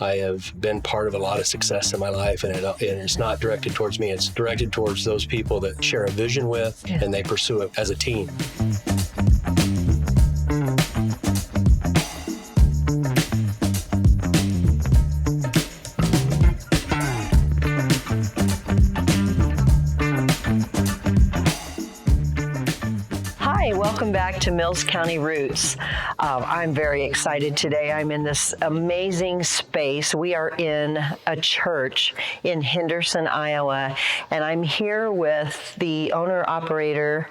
I have been part of a lot of success in my life, and it's not directed towards me. It's directed towards those people that share a vision with, and they pursue it as a team. Welcome back to Mills County Roots. I'm very excited today. I'm in this amazing space. We are in a church in Henderson, Iowa, and I'm here with the owner-operator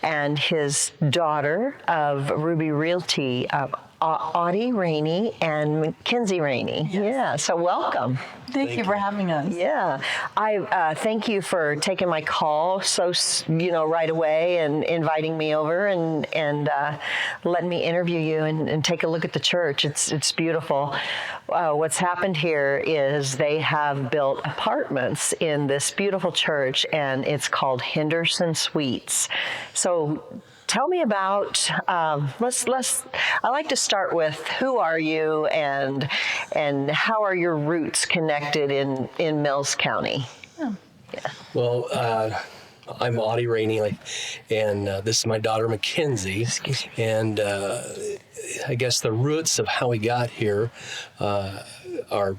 and his daughter of Ruby Realty, Audie, Rainey, and Kinsey, Rainey. Yes. Yeah, so welcome. Thank you for having us. Yeah, I thank you for taking my call right away and inviting me over and letting me interview you and take a look at the church. It's beautiful. What's happened here is they have built apartments in this beautiful church, and it's called Henderson Suites. So tell me about, I like to start with who are you and how are your roots connected in Mills County? Oh. Yeah. Well, I'm Audie, Rainey, and this is my daughter, Kinsey. And I guess the roots of how we got here are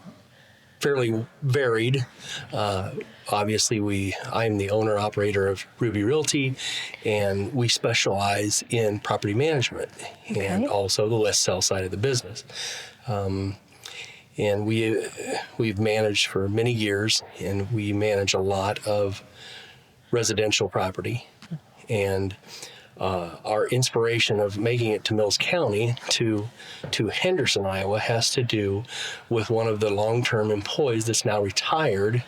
fairly varied. Obviously, I'm the owner-operator of Ruby Realty, and we specialize in property management and also the west sell side of the business. And we've managed for many years, and we manage a lot of residential property. And our inspiration of making it to Mills County to Henderson, Iowa, has to do with one of the long-term employees that's now retired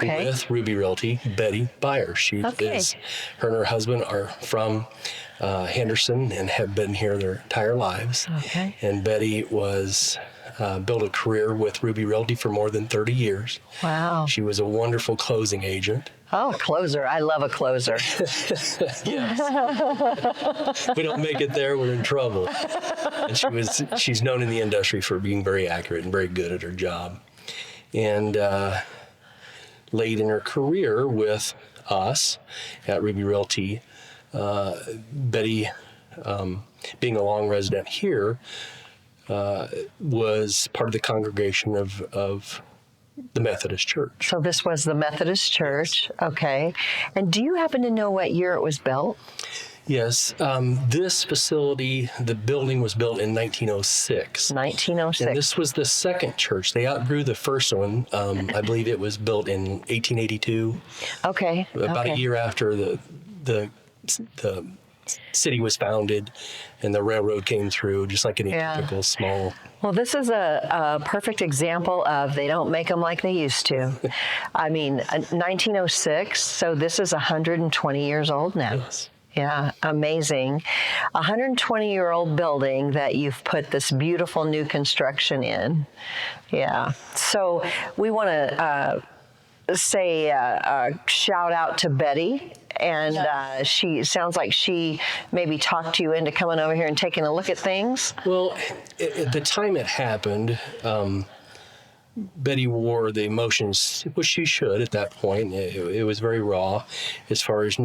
with Ruby Realty, Betty Byers. Her and her husband are from Henderson and have been here their entire lives. Okay. And Betty was built a career with Ruby Realty for more than 30 years. Wow. She was a wonderful closing agent. Oh, closer. I love a closer. Yes. If we don't make it there, we're in trouble. And she's known in the industry for being very accurate and very good at her job. And late in her career with us at Ruby Realty, Betty, being a long resident here, was part of the congregation of the Methodist Church. So this was the Methodist Church, okay. And do you happen to know what year it was built? Yes, this facility, the building was built in 1906. 1906. And this was the second church. They outgrew the first one. I believe it was built in 1882. Okay. About a year after the city was founded and the railroad came through, just like any typical small. Well, this is a perfect example of they don't make them like they used to. I mean, 1906, so this is 120 years old now. Yes. Yeah, amazing. 120-year-old building that you've put this beautiful new construction in. Yeah. So we want to say a shout out to Betty. And she sounds like she maybe talked you into coming over here and taking a look at things. Well, at the time it happened, Betty wore the emotions, which she should at that point. It was very raw as far as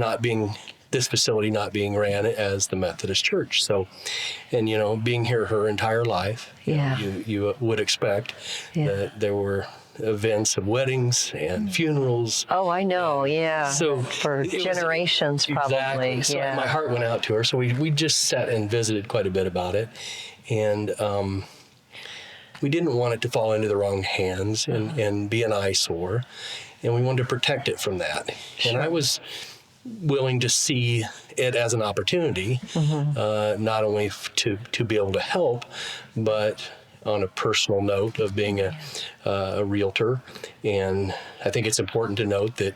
this facility not being ran as the Methodist Church. So, and being here her entire life, you would expect that there were events of weddings and funerals. Oh, I know, yeah. So for generations, probably. Exactly. So my heart went out to her. So we just sat and visited quite a bit about it, and we didn't want it to fall into the wrong hands and be an eyesore, and we wanted to protect it from that. Sure. And I was willing to see it as an opportunity, not only to be able to help, but on a personal note of being a realtor. And I think it's important to note that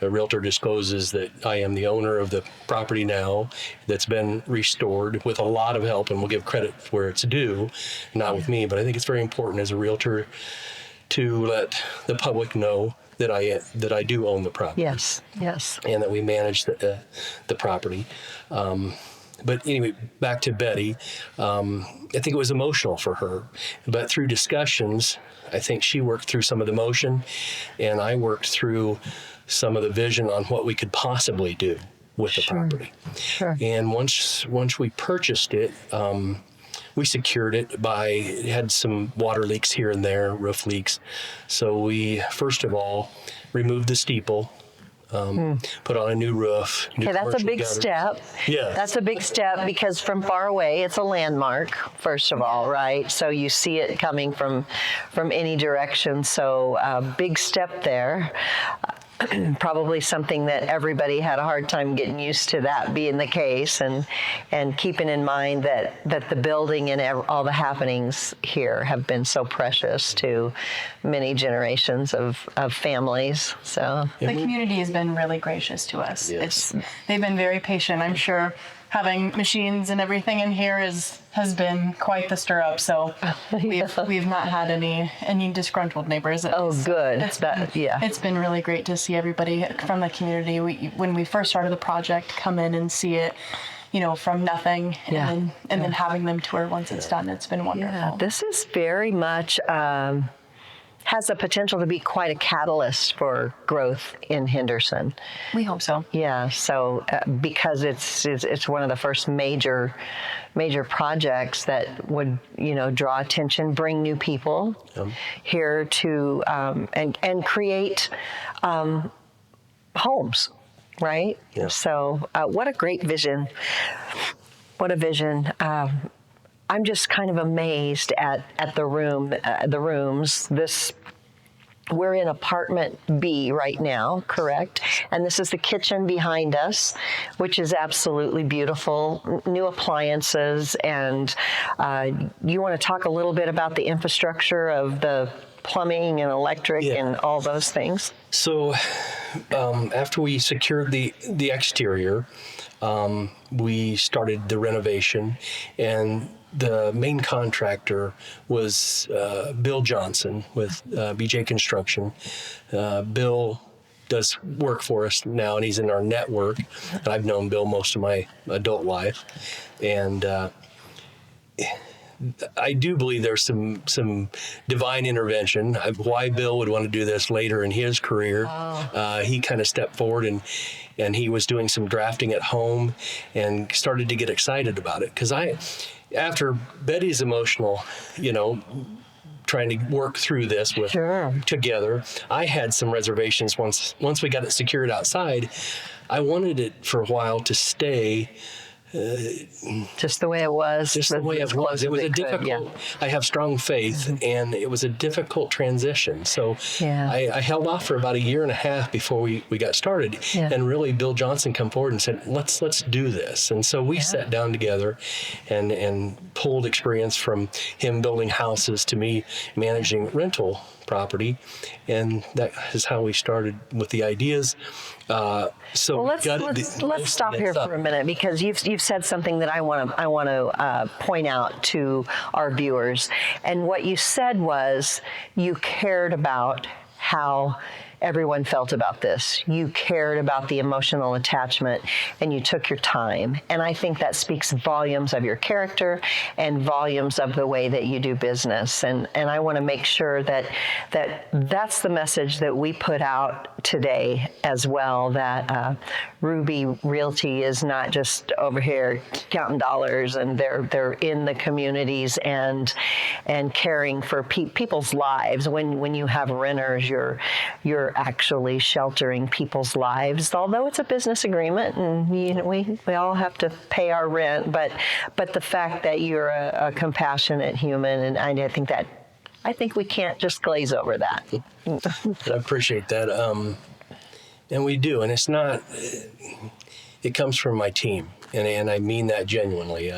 a realtor discloses that I am the owner of the property now that's been restored with a lot of help, and we'll give credit where it's due, not with me, but I think it's very important as a realtor to let the public know that I do own the property. Yes, yes. And that we manage the property. But anyway, back to Betty. I think it was emotional for her, but through discussions, I think she worked through some of the emotion, and I worked through some of the vision on what we could possibly do with the property. Sure. And once we purchased it, we secured it it had some water leaks here and there, roof leaks. So we, first of all, removed the steeple, put on a new roof. Okay, that's a big step. Yeah. That's a big step because from far away, it's a landmark, first of all, right? So you see it coming from any direction. So big step there. Probably something that everybody had a hard time getting used to that being the case, and keeping in mind that the building and all the happenings here have been so precious to many generations of families. So the community has been really gracious to us. Yes. They've been very patient. I'm sure having machines and everything in here has been quite the stir up. So we've not had any disgruntled neighbors. Oh, good. It's been really great to see everybody from the community. When we first started the project, come in and see it, from nothing, and then having them tour once it's done. It's been wonderful. Yeah, this is very much has the potential to be quite a catalyst for growth in Henderson. We hope so. Yeah, so because it's one of the first major projects that would draw attention, bring new people here to and create homes, right? Yeah. So what a great vision! What a vision! I'm just kind of amazed at the rooms. We're in apartment B right now, correct? And this is the kitchen behind us, which is absolutely beautiful. New appliances, and you want to talk a little bit about the infrastructure of the plumbing and electric and all those things? So after we secured the exterior, we started the renovation, and the main contractor was Bill Johnson with BJ Construction. Bill does work for us now, and he's in our network. And I've known Bill most of my adult life, and I do believe there's some divine intervention. Why Bill would want to do this later in his career. He kind of stepped forward and he was doing some drafting at home and started to get excited about it. Because after Betty's emotional, trying to work through this together, I had some reservations once we got it secured outside. I wanted it for a while to stay just the way it was. Just the way it was. It was a difficult. I have strong faith, and it was a difficult transition. So I held off for about a year and a half before we got started. Yeah. And really, Bill Johnson come forward and said, "Let's do this." And so we sat down together, and pulled experience from him building houses to me managing rental property, and that is how we started with the ideas. So let's stop here for a minute, because you've said something that I want to point out to our viewers. And what you said was you cared about how everyone felt about this. You cared about the emotional attachment, and you took your time. And I think that speaks volumes of your character and volumes of the way that you do business. And I want to make sure that's the message that we put out today as well, that Ruby Realty is not just over here counting dollars, and they're in the communities and caring for people's lives. When you have renters, you're actually sheltering people's lives, although it's a business agreement, and we all have to pay our rent, but the fact that you're a compassionate human, and I think we can't just glaze over that. I appreciate that, and we do, and it's not. It comes from my team, and I mean that genuinely.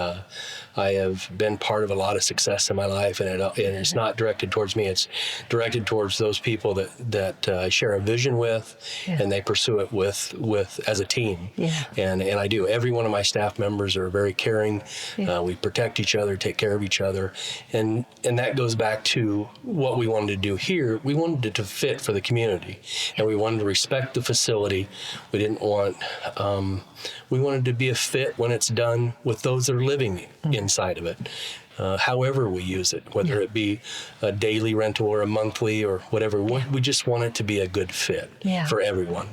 I have been part of a lot of success in my life, and it's not directed towards me. It's directed towards those people that I share a vision with, and they pursue it with as a team. Yeah. And I do. Every one of my staff members are very caring. We protect each other, take care of each other, and that goes back to what we wanted to do here. We wanted it to fit for the community, and we wanted to respect the facility. We didn't want. We wanted to be a fit when it's done with those that are living inside of it. However we use it, whether it be a daily rental or a monthly or whatever, we just want it to be a good fit for everyone.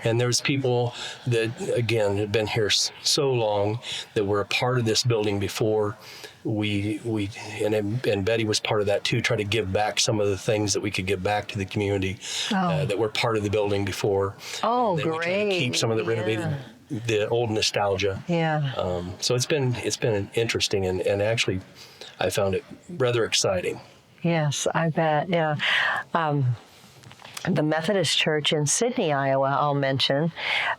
And there's people that, again, have been here so long that were a part of this building before. And Betty was part of that too, try to give back some of the things that we could give back to the community that were part of the building before. Oh, great. We try to keep some of the renovated, the old nostalgia. Yeah. So it's been interesting, and actually I found it rather exciting. Yes, I bet. Yeah. The Methodist Church in Sydney, Iowa, I'll mention,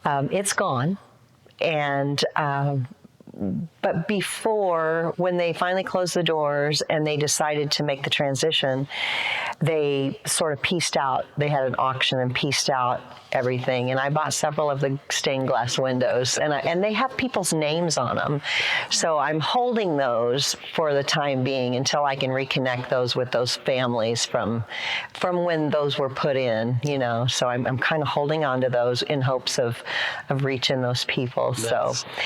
it's gone. And but before, when they finally closed the doors and they decided to make the transition, they sort of pieced out. They had an auction and pieced out everything. And I bought several of the stained glass windows, and they have people's names on them. So I'm holding those for the time being until I can reconnect those with those families from when those were put in, you know. So I'm kind of holding on to those in hopes of reaching those people.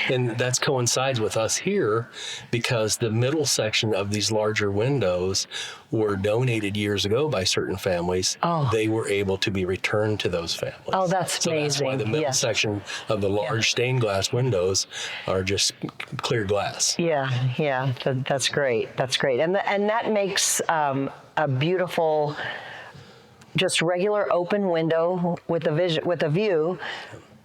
And that coincides with us here, because the middle section of these larger windows were donated years ago by certain families. They were able to be returned to those families. Oh, that's amazing. That's why the middle section of the large stained glass windows are just clear glass. Yeah, that's great. That's great. And that makes a beautiful, just regular open window with a view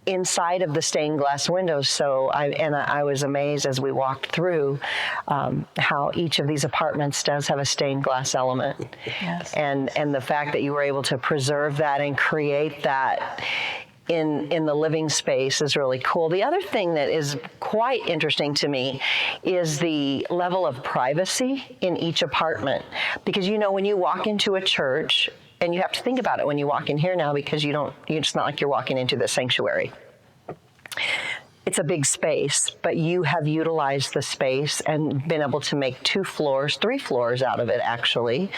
inside of the stained glass windows. So I was amazed as we walked through how each of these apartments does have a stained glass element. Yes. And the fact that you were able to preserve that and create that in the living space is really cool. The other thing that is quite interesting to me is the level of privacy in each apartment. Because, you know, when you walk into a church, and you have to think about it when you walk in here now, because it's not like you're walking into the sanctuary. It's a big space, but you have utilized the space and been able to make 3 floors out of it, actually.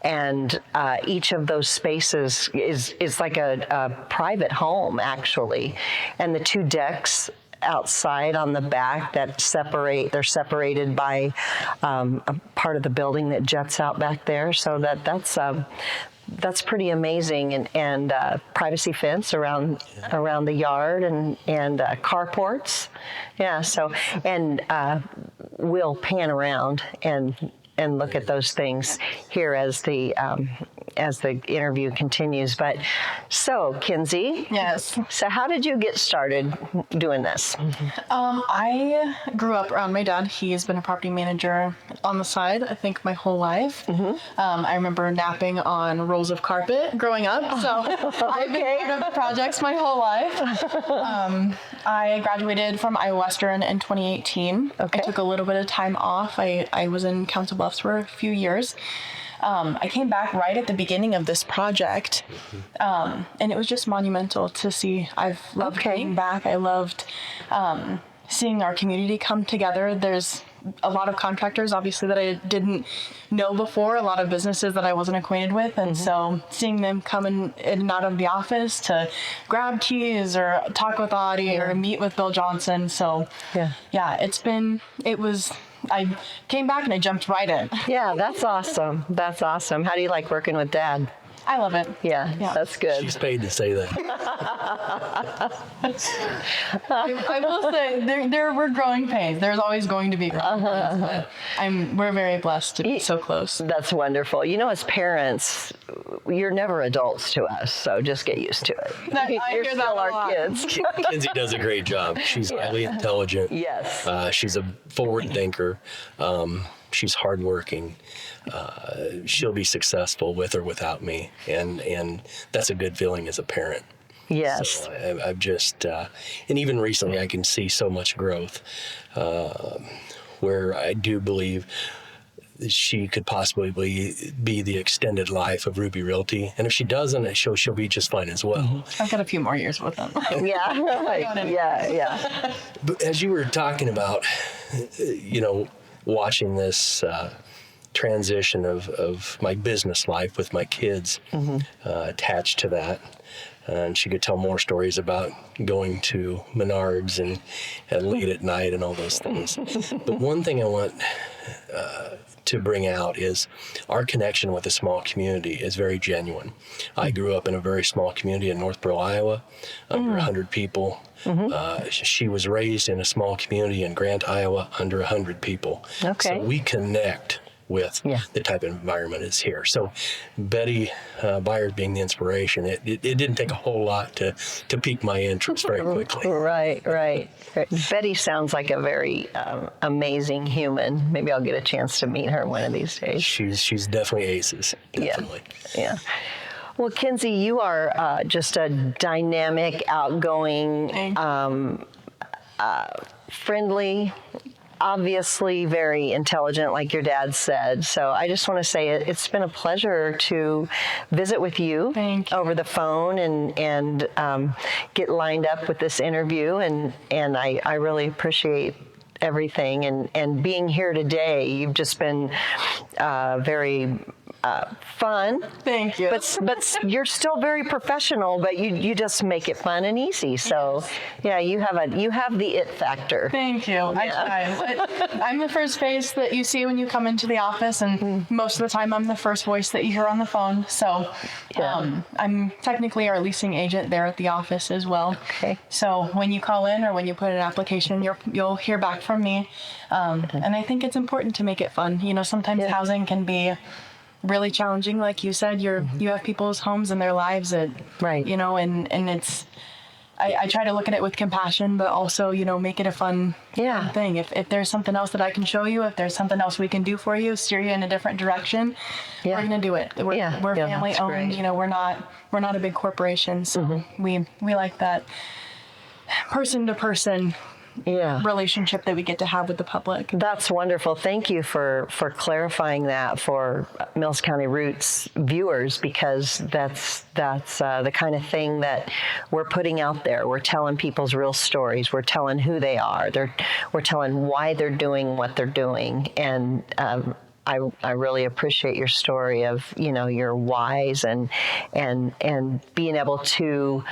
And each of those spaces is like a private home, actually. And the 2 decks outside on the back they're separated by a part of the building that juts out back there. So that's pretty amazing, and privacy fence around the yard and carports. Yeah. So we'll pan around and look at those things here as the interview continues. But so, Kinsey. Yes. So how did you get started doing this? I grew up around my dad. He has been a property manager on the side, I think, my whole life. I remember napping on rolls of carpet growing up. So I've been part of projects my whole life. I graduated from Iowa Western in 2018. I took a little bit of time off. I was in Council Bluffs for a few years. I came back right at the beginning of this project, and it was just monumental to see. I've loved coming back. I loved seeing our community come together. There's a lot of contractors, obviously, that I didn't know before, a lot of businesses that I wasn't acquainted with, and so seeing them come in and out of the office to grab keys or talk with Audie or meet with Bill Johnson. So I came back and I jumped right in. Yeah, that's awesome. That's awesome. How do you like working with Dad? I love it. Yeah, that's good. She's paid to say that. I will say we're growing pains. There's always going to be growing pains, but we're very blessed to be so close. That's wonderful. You know, as parents, you're never adults to us, so just get used to it. You're still our kids. Kinsey does a great job. She's highly intelligent. Yes. She's a forward thinker. She's hardworking. She'll be successful with or without me, and that's a good feeling as a parent. Yes. So I've just, and even recently, I can see so much growth. where I do believe she could possibly be the extended life of Ruby Realty. And if she doesn't, she'll be just fine as well. I've got a few more years with them. Yeah, right. Yeah. But as you were talking about, watching this transition of my business life with my kids attached to that, and she could tell more stories about going to Menards and late at night and all those things. But one thing I want to bring out is our connection with a small community is very genuine. I grew up in a very small community in Northborough, Iowa, under 100 people. She was raised in a small community in Grant, Iowa, under 100 people. Okay. So we connect with the type of environment is here. So Betty Byers being the inspiration, it didn't take a whole lot to pique my interest very quickly. Right. Betty sounds like a very amazing human. Maybe I'll get a chance to meet her one of these days. She's definitely aces. Definitely. Yeah. Well, Kinsey, you are just a dynamic, outgoing, friendly, obviously very intelligent, like your dad said. So I just want to say it's been a pleasure to visit with you over the phone and get lined up with this interview. And I really appreciate everything. And being here today, you've just been very fun. Thank you. But you're still very professional, but you just make it fun and easy. So yeah, you have the it factor. Thank you. Yeah. I try. I'm the first face that you see when you come into the office, and most of the time I'm the first voice that you hear on the phone. So I'm technically our leasing agent there at the office as well. Okay. So when you call in or when you put an application, you'll hear back from me. And I think it's important to make it fun. Sometimes housing can be really challenging, like you said. You have people's homes and their lives that and it's I try to look at it with compassion, but also make it a fun thing. If there's something else that I can show you, if there's something else we can do for you, steer you in a different direction, we're gonna do it. We're family owned. Great. We're not a big corporation, so we like that person to person relationship that we get to have with the public. That's wonderful. Thank you for clarifying that for Mills County Roots viewers, because that's the kind of thing that we're putting out there. We're telling people's real stories. We're telling who they are. We're telling why they're doing what they're doing. And I really appreciate your story of your whys and being able to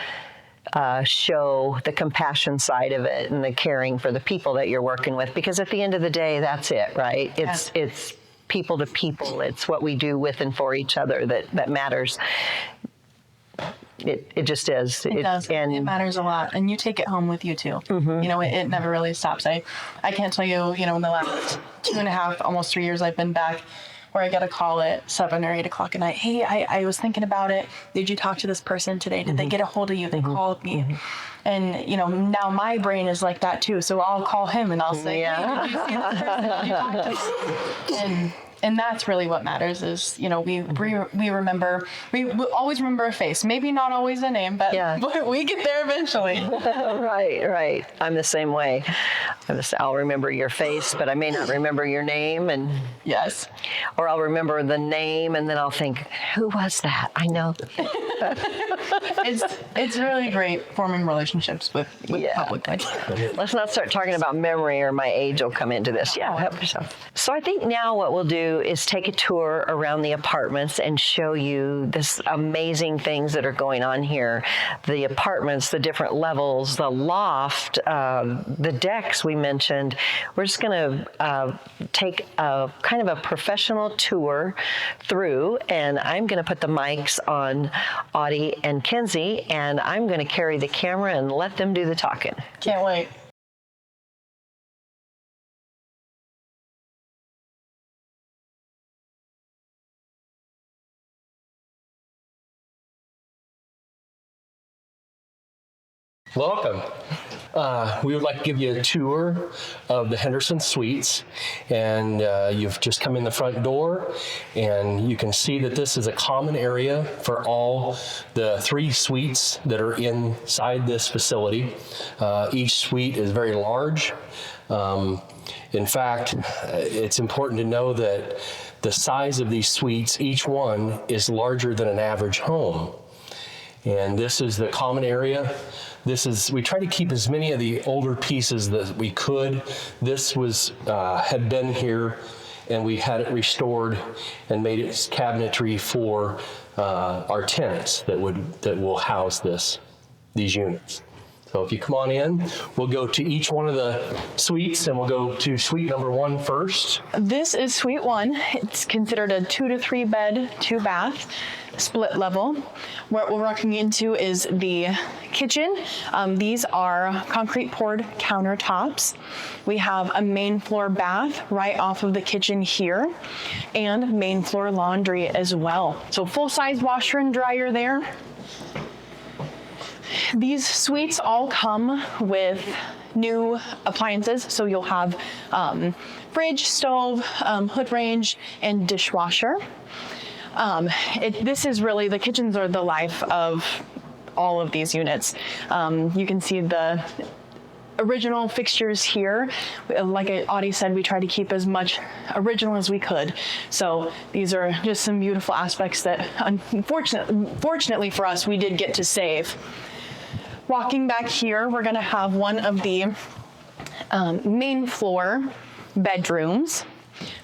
show the compassion side of it and the caring for the people that you're working with, because at the end of the day, that's it, right? It's people to people. It's what we do with and for each other that matters. It just is. It does. And it matters a lot, and you take it home with you too. It never really stops. I can't tell you, in the last 2.5, almost 3 years I've been back, where I get a call at 7 or 8 o'clock at night. Hey, I was thinking about it. Did you talk to this person today? Did they get a hold of you? They called me. And, now my brain is like that too. So I'll call him and I'll say, hey, did you see this person? Did you talk to them? And that's really what matters is, we always remember a face. Maybe not always a name, but we get there eventually. Right. I'm the same way. I'll remember your face, but I may not remember your name. And yes. Or I'll remember the name and then I'll think, who was that? I know. It's really great forming relationships with the public. Let's not start talking about memory or my age will come into this. Yeah, help yourself. So I think now what we'll do is take a tour around the apartments and show you this amazing things that are going on here. The apartments, the different levels, the loft, the decks we mentioned. We're just going to take a kind of a professional tour through, and I'm going to put the mics on Audie and Kinsey, and I'm going to carry the camera and let them do the talking. Can't wait. Welcome. We would like to give you a tour of the Henderson Suites, and you've just come in the front door, and you can see that this is a common area for all the 3 suites that are inside this facility. Each suite is very large. In fact, it's important to know that the size of these suites, each one is larger than an average home. And this is the common area. We try to keep as many of the older pieces that we could. This had been here, and we had it restored and made it cabinetry for our tenants that will house these units. So if you come on in, we'll go to each one of the suites, and we'll go to suite number 1 first. This is suite 1. It's considered a 2 to 3 bed, 2 bath, split level. What we're walking into is the kitchen. These are concrete poured countertops. We have a main floor bath right off of the kitchen here, and main floor laundry as well. So full-size washer and dryer there. These suites all come with new appliances, so you'll have fridge, stove, hood range, and dishwasher. This is really, the kitchens are the life of all of these units. You can see the original fixtures here. Like Audie said, we try to keep as much original as we could. So these are just some beautiful aspects that, fortunately for us, we did get to save. Walking back here, we're going to have one of the main floor bedrooms.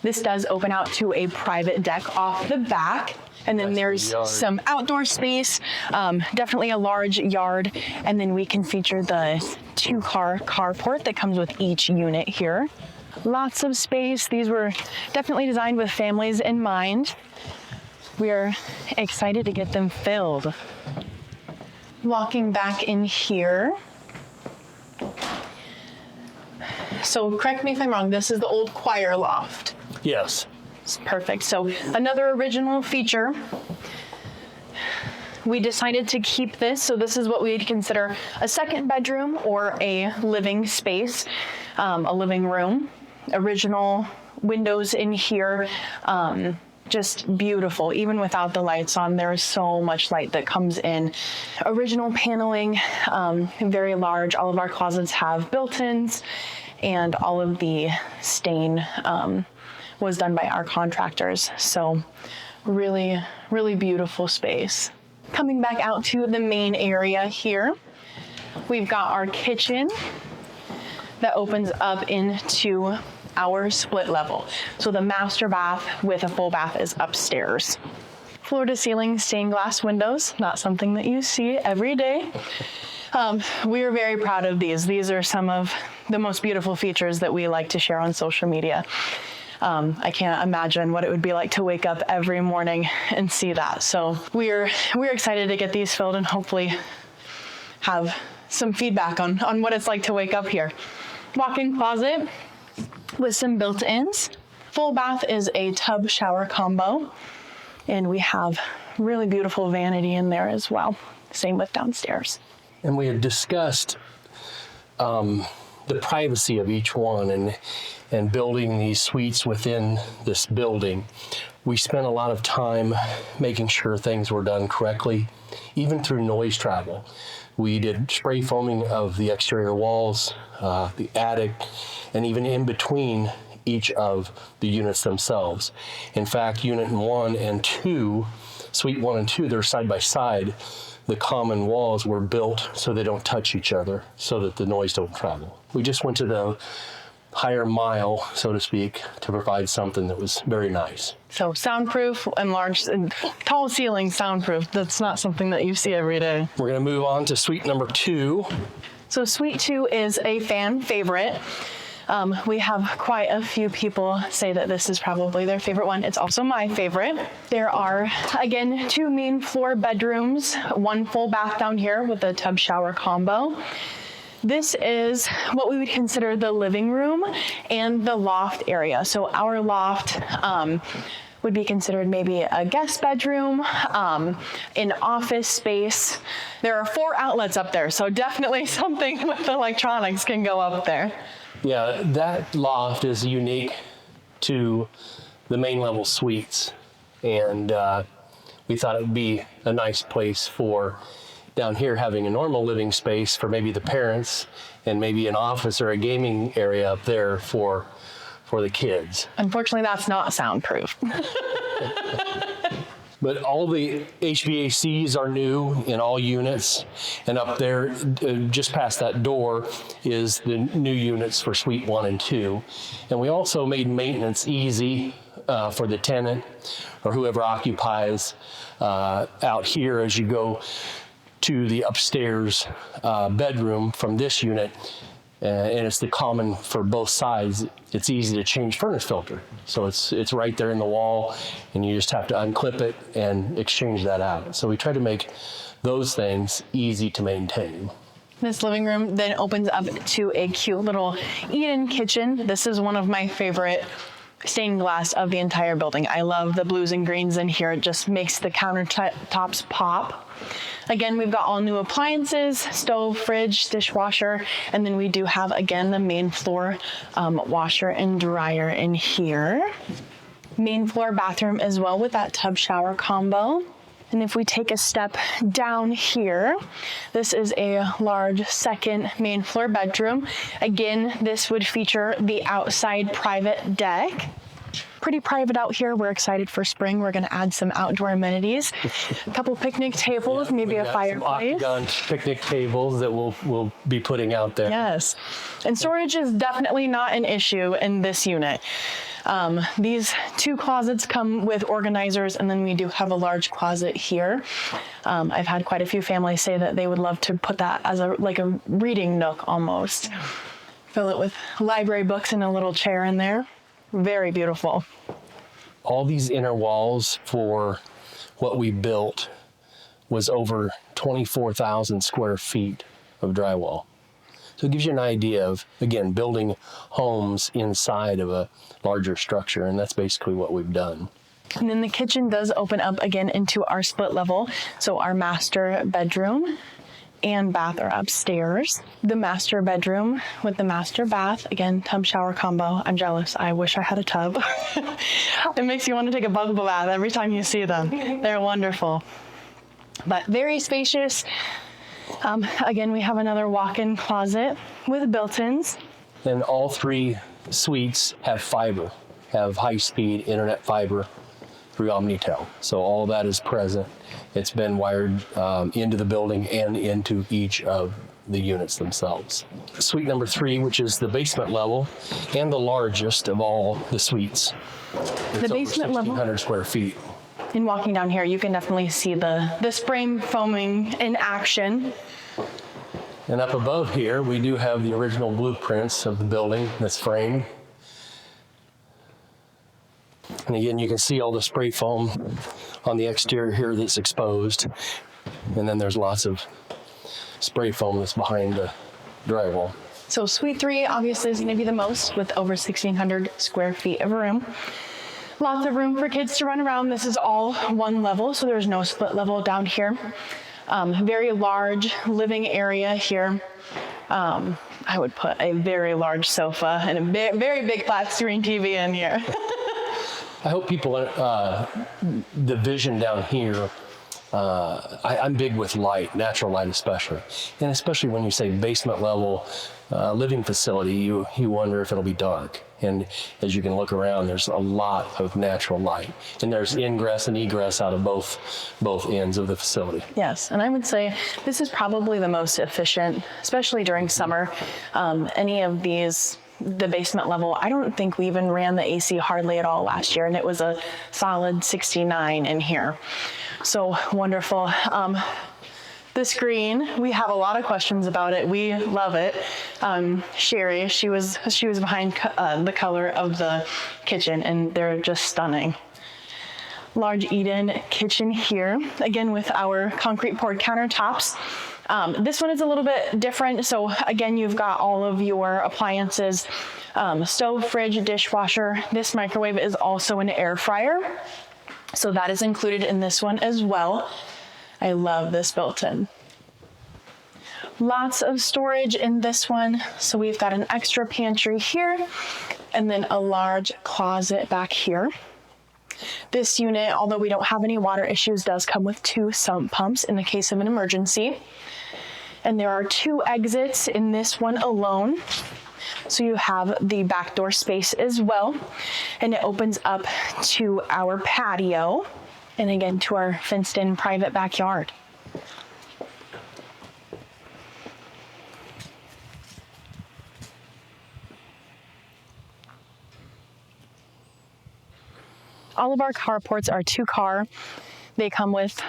This does open out to a private deck off the back. And then there's some outdoor space, definitely a large yard. And then we can feature the 2-car carport that comes with each unit here. Lots of space. These were definitely designed with families in mind. We're excited to get them filled. Walking back in here. So correct me if I'm wrong, this is the old choir loft. Yes. It's perfect. So another original feature. We decided to keep this. So this is what we'd consider a second bedroom or a living space, a living room. Original windows in here. Just beautiful. Even without the lights on, there is so much light that comes in. Original paneling, very large. All of our closets have built-ins, and all of the stain was done by our contractors. So really, really beautiful space. Coming back out to the main area here, we've got our kitchen that opens up into our split level. So the master bath with a full bath is upstairs. Floor to ceiling stained glass windows, not something that you see every day. We are very proud of these. These are some of the most beautiful features that we like to share on social media. I can't imagine what it would be like to wake up every morning and see that. So we're excited to get these filled and hopefully have some feedback on what it's like to wake up here. Walk-in closet with some built-ins. Full bath is a tub shower combo, and we have really beautiful vanity in there as well. Same with downstairs. And we had discussed the privacy of each one and building these suites within this building. We spent a lot of time making sure things were done correctly, even through noise travel. We did spray foaming of the exterior walls, the attic, and even in between each of the units themselves. In fact, unit 1 and 2, suite 1 and 2, they're side by side. The common walls were built so they don't touch each other, so that the noise don't travel. We just went to the higher mile, so to speak, to provide something that was very nice. So soundproof and large and tall ceiling soundproof. That's not something that you see every day. We're going to move on to suite number 2. So suite 2 is a fan favorite. We have quite a few people say that this is probably their favorite one. It's also my favorite. There are, again, 2 main floor bedrooms, 1 full bath down here with a tub shower combo. This is what we would consider the living room and the loft area. So our loft would be considered maybe a guest bedroom, an office space. There are 4 outlets up there, so definitely something with electronics can go up there. Yeah, that loft is unique to the main level suites, and we thought it would be a nice place for down here having a normal living space for maybe the parents and maybe an office or a gaming area up there for the kids. Unfortunately, that's not soundproof. But all the HVACs are new in all units, and up there, just past that door, is the new units for Suite 1 and 2. And we also made maintenance easy for the tenant or whoever occupies out here as you go to the upstairs bedroom from this unit. And it's the common for both sides. It's easy to change furnace filter. So it's right there in the wall, and you just have to unclip it and exchange that out. So we try to make those things easy to maintain. This living room then opens up to a cute little eat-in kitchen. This is one of my favorite stained glass of the entire building. I love the blues and greens in here. It just makes the countertops pop. Again, we've got all new appliances, stove, fridge, dishwasher, and then we do have, again, the main floor washer and dryer in here. Main floor bathroom as well with that tub shower combo. And if we take a step down here, this is a large second main floor bedroom. Again, this would feature the outside private deck. Pretty private out here. We're excited for spring. We're going to add some outdoor amenities. A couple picnic tables, maybe a fireplace. Some octagon picnic tables that we'll be putting out there. Yes. And storage is definitely not an issue in this unit. These two closets come with organizers, and then we do have a large closet here. I've had quite a few families say that they would love to put that as like a reading nook almost. Fill it with library books and a little chair in there. Very beautiful. All these inner walls for what we built was over 24,000 square feet of drywall. So it gives you an idea of, again, building homes inside of a larger structure, and that's basically what we've done. And then the kitchen does open up again into our split level. So our master bedroom and bath are upstairs. The master bedroom with the master bath, again, tub shower combo. I'm jealous. I wish I had a tub. It makes you want to take a bubble bath every time you see them. They're wonderful, but very spacious. Again, we have another walk-in closet with built-ins. And all three suites have fiber, have high-speed internet fiber through Omnitel. So all of that is present. It's been wired into the building and into each of the units themselves. Suite number 3, which is the basement level and the largest of all the suites. It's The basement over level. 1,600 square feet. In walking down here, you can definitely see the spray foaming in action. And up above here, we do have the original blueprints of the building that's framed. And again, you can see all the spray foam on the exterior here that's exposed. And then there's lots of spray foam that's behind the drywall. So Suite 3 obviously is going to be the most, with over 1,600 square feet of room. Lots of room for kids to run around. This is all one level, so there's no split level down here. Very large living area here. I would put a very large sofa and a very big flat screen TV in here. I hope people, the vision down here, I'm big with light, natural light especially. And especially when you say basement level living facility, you wonder if it'll be dark. And as you can look around, there's a lot of natural light. And there's ingress and egress out of both ends of the facility. Yes, and I would say this is probably the most efficient, especially during summer. Any of these, the basement level, I don't think we even ran the AC hardly at all last year, and it was a solid 69 in here. So wonderful. The screen, we have a lot of questions about it. We love it. Sherry, she was behind the color of the kitchen, and they're just stunning. Large eat-in kitchen here, again with our concrete poured countertops. This one is a little bit different. So again, you've got all of your appliances, stove, fridge, dishwasher. This microwave is also an air fryer. So that is included in this one as well. I love this built-in. Lots of storage in this one. So we've got an extra pantry here and then a large closet back here. This unit, although we don't have any water issues, does come with 2 sump pumps in the case of an emergency. And there are 2 exits in this one alone. So you have the back door space as well. And it opens up to our patio and again to our fenced in private backyard. All of our carports are 2-car. They come with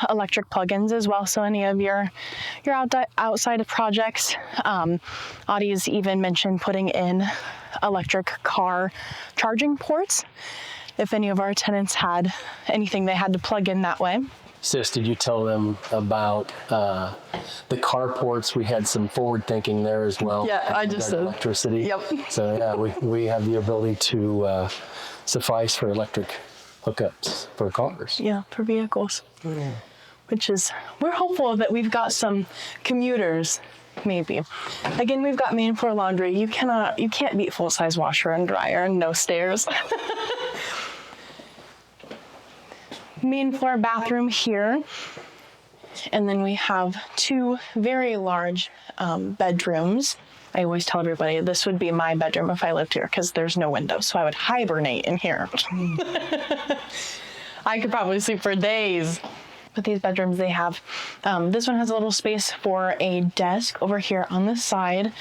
electric plugins as well. So any of your outside projects, Audie has even mentioned putting in electric car charging ports. If any of our tenants had anything they had to plug in that way. Sis, did you tell them about the carports? We had some forward thinking there as well. Yeah, I just said. Electricity. Yep. So yeah, we have the ability to suffice for electric hookups for cars. Yeah, for vehicles. Yeah. Which is, we're hopeful that we've got some commuters, maybe. Again, we've got main floor laundry. You can't beat full-size washer and dryer and no stairs. Main floor bathroom here. And then we have 2 very large bedrooms. I always tell everybody this would be my bedroom if I lived here because there's no windows, so I would hibernate in here. I could probably sleep for days. But these bedrooms they have, this one has a little space for a desk over here on the side.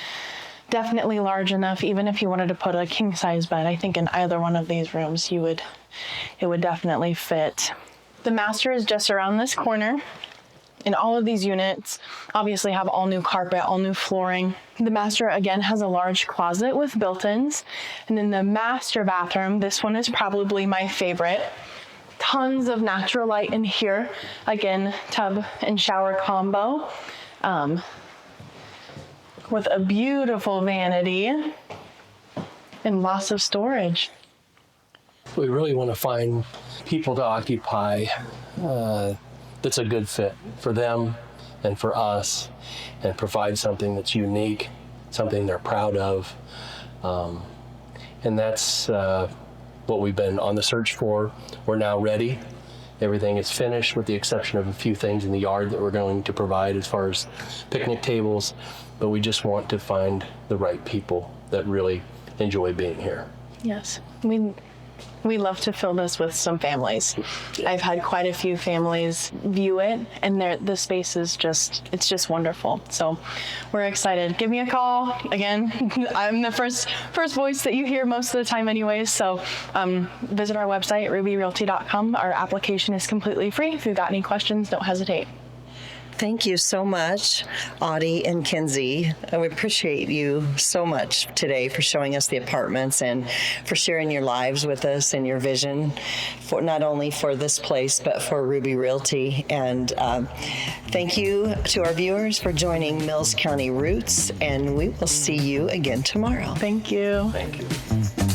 Definitely large enough, even if you wanted to put a king size bed. I think in either one of these rooms it would definitely fit. The master is just around this corner. And all of these units obviously have all new carpet, all new flooring. The master, again, has a large closet with built-ins. And then the master bathroom, this one is probably my favorite. Tons of natural light in here. Again, tub and shower combo. With a beautiful vanity and lots of storage. We really want to find people to occupy that's a good fit for them and for us, and provide something that's unique, something they're proud of. And that's what we've been on the search for. We're now ready. Everything is finished with the exception of a few things in the yard that we're going to provide as far as picnic tables, but we just want to find the right people that really enjoy being here. Yes, we love to fill this with some families. I've had quite a few families view it, and the space is it's just wonderful. So we're excited. Give me a call. Again, I'm the first voice that you hear most of the time anyways. So visit our website, rubyrealty.com. Our application is completely free. If you've got any questions, don't hesitate. Thank you so much, Audie and Kinsey. I appreciate you so much today for showing us the apartments and for sharing your lives with us and your vision for not only for this place, but for Ruby Realty. And thank you to our viewers for joining Mills County Roots, and we will see you again tomorrow. Thank you. Thank you.